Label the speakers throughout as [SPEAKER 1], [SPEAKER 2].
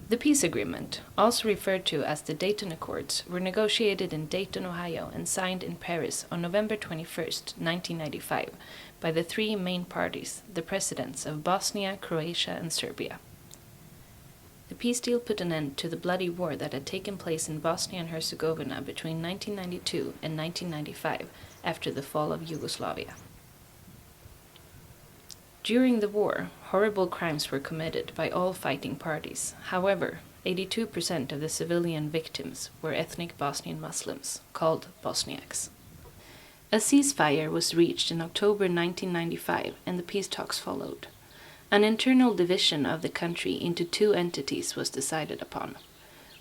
[SPEAKER 1] The peace agreement, also referred to as the Dayton Accords, were negotiated in Dayton, Ohio and signed in Paris on November 21st, 1995, by the three main parties, the presidents of Bosnia, Croatia and Serbia. The peace deal put an end to the bloody war that had taken place in Bosnia and Herzegovina between 1992 and 1995 after the fall of Yugoslavia. During the war, horrible crimes were committed by all fighting parties. However, 82% of the civilian victims were ethnic Bosnian Muslims, called Bosniaks. A ceasefire was reached in October 1995 and the peace talks followed. An internal division of the country into two entities was decided upon.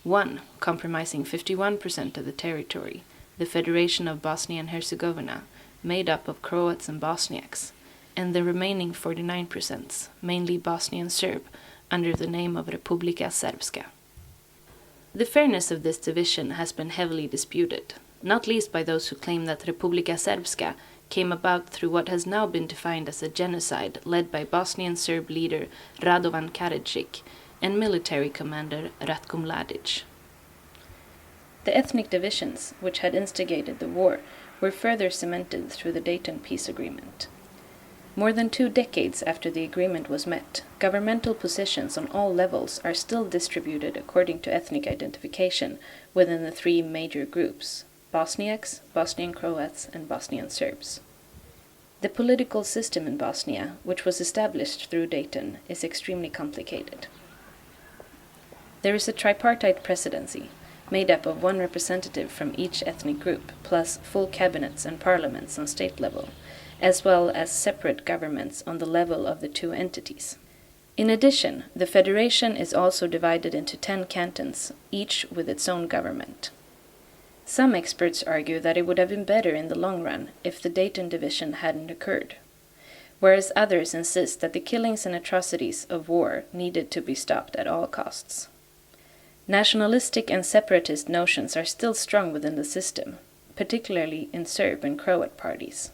[SPEAKER 1] One, comprising 51% of the territory, the Federation of Bosnia and Herzegovina, made up of Croats and Bosniaks, and the remaining 49%, mainly Bosnian Serb, under the name of Republika Srpska. The fairness of this division has been heavily disputed, not least by those who claim that Republika Srpska came about through what has now been defined as a genocide led by Bosnian Serb leader Radovan Karadzic and military commander Ratko Mladic. The ethnic divisions, which had instigated the war, were further cemented through the Dayton Peace Agreement. More than 2 decades after the agreement was met, governmental positions on all levels are still distributed according to ethnic identification within the three major groups: Bosniaks, Bosnian Croats, and Bosnian Serbs. The political system in Bosnia, which was established through Dayton, is extremely complicated. There is a tripartite presidency, made up of one representative from each ethnic group, plus full cabinets and parliaments on state level, as well as separate governments on the level of the two entities. In addition, the federation is also divided into 10 cantons, each with its own government. Some experts argue that it would have been better in the long run if the Dayton division hadn't occurred, whereas others insist that the killings and atrocities of war needed to be stopped at all costs. Nationalistic and separatist notions are still strong within the system, particularly in Serb and Croat parties.